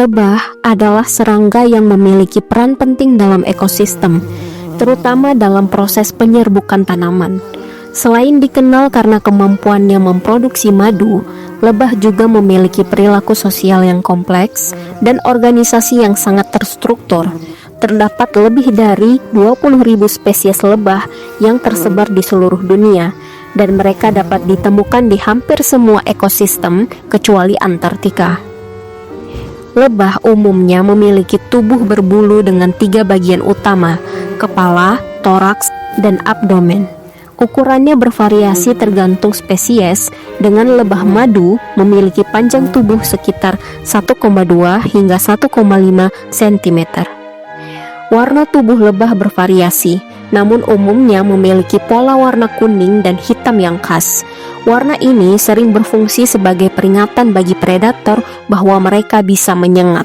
Lebah adalah serangga yang memiliki peran penting dalam ekosistem, terutama dalam proses penyerbukan tanaman. Selain dikenal karena kemampuannya memproduksi madu, lebah juga memiliki perilaku sosial yang kompleks dan organisasi yang sangat terstruktur. Terdapat lebih dari 20.000 spesies lebah yang tersebar di seluruh dunia, dan mereka dapat ditemukan di hampir semua ekosistem kecuali Antartika. Lebah umumnya memiliki tubuh berbulu dengan 3 bagian utama: kepala, toraks, dan abdomen. Ukurannya bervariasi tergantung spesies, dengan lebah madu memiliki panjang tubuh sekitar 1,2 hingga 1,5 cm. Warna tubuh lebah bervariasi, namun umumnya memiliki pola warna kuning dan hitam yang khas. Warna ini sering berfungsi sebagai peringatan bagi predator bahwa mereka bisa menyengat.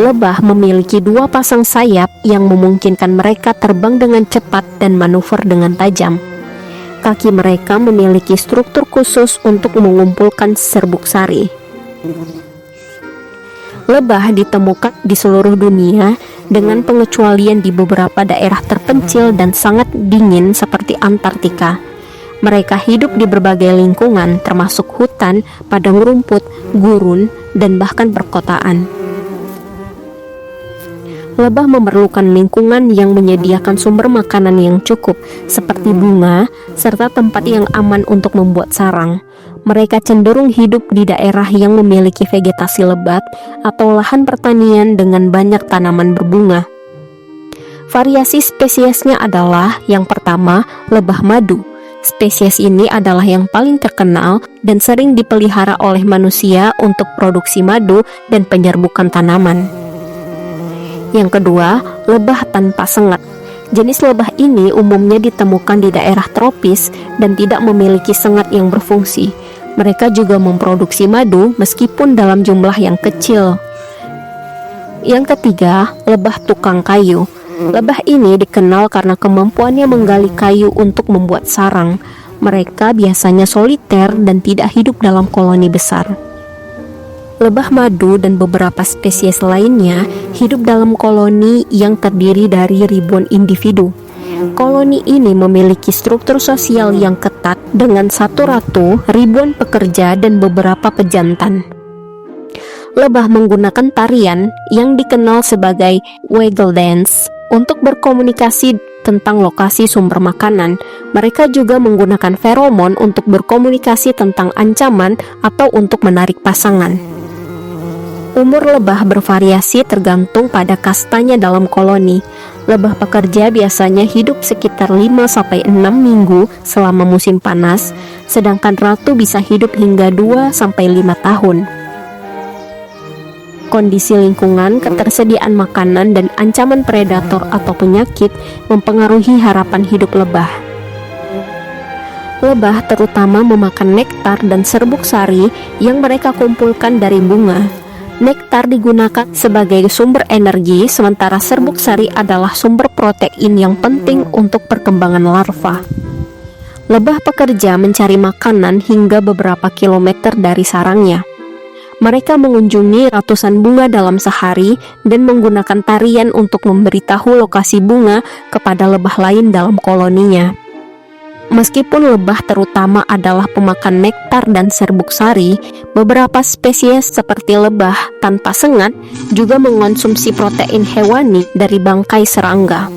Lebah memiliki 2 pasang sayap yang memungkinkan mereka terbang dengan cepat dan manuver dengan tajam. Kaki mereka memiliki struktur khusus untuk mengumpulkan serbuk sari. Lebah ditemukan di seluruh dunia, dengan pengecualian di beberapa daerah terpencil dan sangat dingin seperti Antartika. Mereka hidup di berbagai lingkungan, termasuk hutan, padang rumput, gurun, dan bahkan perkotaan. Lebah memerlukan lingkungan yang menyediakan sumber makanan yang cukup, seperti bunga, serta tempat yang aman untuk membuat sarang. Mereka cenderung hidup di daerah yang memiliki vegetasi lebat atau lahan pertanian dengan banyak tanaman berbunga. Variasi spesiesnya adalah, yang pertama, lebah madu. Spesies ini adalah yang paling terkenal dan sering dipelihara oleh manusia untuk produksi madu dan penyerbukan tanaman. Yang kedua, lebah tanpa sengat. Jenis lebah ini umumnya ditemukan di daerah tropis dan tidak memiliki sengat yang berfungsi. Mereka juga memproduksi madu meskipun dalam jumlah yang kecil. Yang ketiga, lebah tukang kayu. Lebah ini dikenal karena kemampuannya menggali kayu untuk membuat sarang. Mereka biasanya soliter dan tidak hidup dalam koloni besar. Lebah madu dan beberapa spesies lainnya hidup dalam koloni yang terdiri dari ribuan individu. Koloni ini memiliki struktur sosial yang ketat dengan satu ratu, ribuan pekerja, dan beberapa pejantan. Lebah menggunakan tarian yang dikenal sebagai waggle dance untuk berkomunikasi tentang lokasi sumber makanan. Mereka juga menggunakan feromon untuk berkomunikasi tentang ancaman atau untuk menarik pasangan. Umur lebah bervariasi tergantung pada kastanya dalam koloni. Lebah pekerja biasanya hidup sekitar 5-6 minggu selama musim panas, sedangkan ratu bisa hidup hingga 2-5 tahun. Kondisi lingkungan, ketersediaan makanan, dan ancaman predator atau penyakit mempengaruhi harapan hidup lebah. Lebah terutama memakan nektar dan serbuk sari yang mereka kumpulkan dari bunga. Nektar digunakan sebagai sumber energi, sementara serbuk sari adalah sumber protein yang penting untuk perkembangan larva. Lebah pekerja mencari makanan hingga beberapa kilometer dari sarangnya. Mereka mengunjungi ratusan bunga dalam sehari dan menggunakan tarian untuk memberitahu lokasi bunga kepada lebah lain dalam koloninya. Meskipun lebah terutama adalah pemakan nektar dan serbuk sari, beberapa spesies seperti lebah tanpa sengat juga mengonsumsi protein hewani dari bangkai serangga.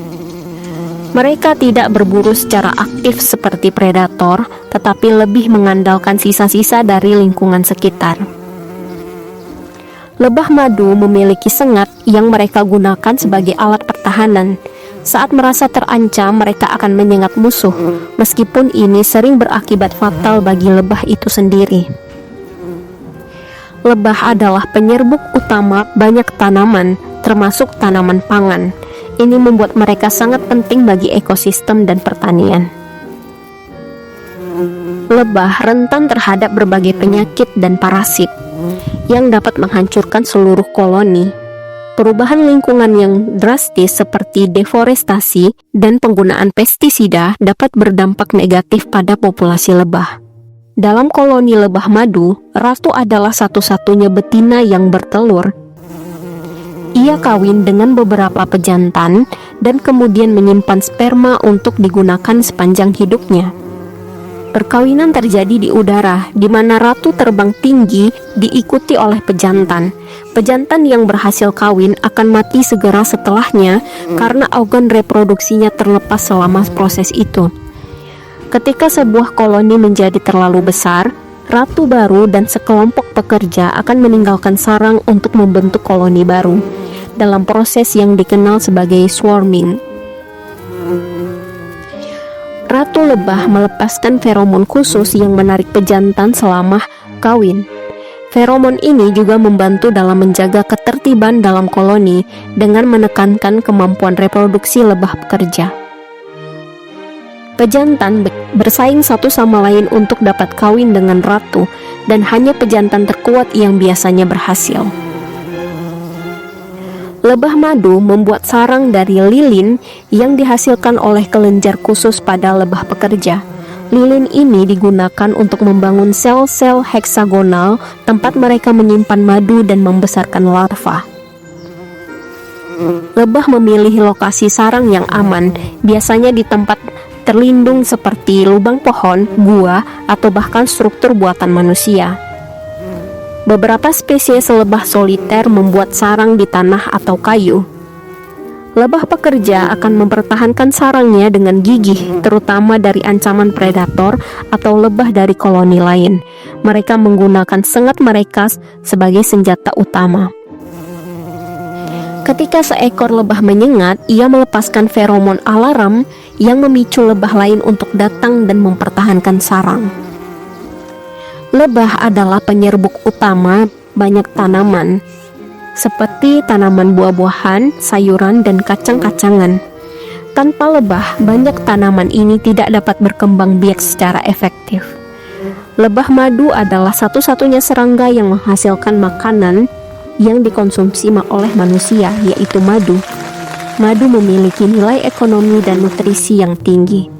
Mereka tidak berburu secara aktif seperti predator, tetapi lebih mengandalkan sisa-sisa dari lingkungan sekitar. Lebah madu memiliki sengat yang mereka gunakan sebagai alat pertahanan. Saat merasa terancam, mereka akan menyengat musuh, meskipun ini sering berakibat fatal bagi lebah itu sendiri. Lebah adalah penyerbuk utama banyak tanaman, termasuk tanaman pangan. Ini membuat mereka sangat penting bagi ekosistem dan pertanian. Lebah rentan terhadap berbagai penyakit dan parasit yang dapat menghancurkan seluruh koloni. Perubahan lingkungan yang drastis seperti deforestasi dan penggunaan pestisida dapat berdampak negatif pada populasi lebah. Dalam koloni lebah madu, ratu adalah satu-satunya betina yang bertelur. Ia kawin dengan beberapa pejantan dan kemudian menyimpan sperma untuk digunakan sepanjang hidupnya. Perkawinan terjadi di udara, di mana ratu terbang tinggi diikuti oleh pejantan. Pejantan yang berhasil kawin akan mati segera setelahnya karena organ reproduksinya terlepas selama proses itu. Ketika sebuah koloni menjadi terlalu besar, ratu baru dan sekelompok pekerja akan meninggalkan sarang untuk membentuk koloni baru dalam proses yang dikenal sebagai swarming. Ratu lebah melepaskan feromon khusus yang menarik pejantan selama kawin. Feromon ini juga membantu dalam menjaga ketertiban dalam koloni dengan menekankan kemampuan reproduksi lebah pekerja. Pejantan bersaing satu sama lain untuk dapat kawin dengan ratu, dan hanya pejantan terkuat yang biasanya berhasil. Lebah madu membuat sarang dari lilin yang dihasilkan oleh kelenjar khusus pada lebah pekerja. Lilin ini digunakan untuk membangun sel-sel heksagonal tempat mereka menyimpan madu dan membesarkan larva. Lebah memilih lokasi sarang yang aman, biasanya di tempat terlindung seperti lubang pohon, gua, atau bahkan struktur buatan manusia. Beberapa spesies lebah soliter membuat sarang di tanah atau kayu. Lebah pekerja akan mempertahankan sarangnya dengan gigih, terutama dari ancaman predator atau lebah dari koloni lain. Mereka menggunakan sengat mereka sebagai senjata utama. Ketika seekor lebah menyengat, ia melepaskan feromon alarm yang memicu lebah lain untuk datang dan mempertahankan sarang. Lebah adalah penyerbuk utama banyak tanaman, seperti tanaman buah-buahan, sayuran, dan kacang-kacangan. Tanpa lebah, banyak tanaman ini tidak dapat berkembang biak secara efektif. Lebah madu adalah satu-satunya serangga yang menghasilkan makanan yang dikonsumsi oleh manusia, yaitu madu. Madu memiliki nilai ekonomi dan nutrisi yang tinggi.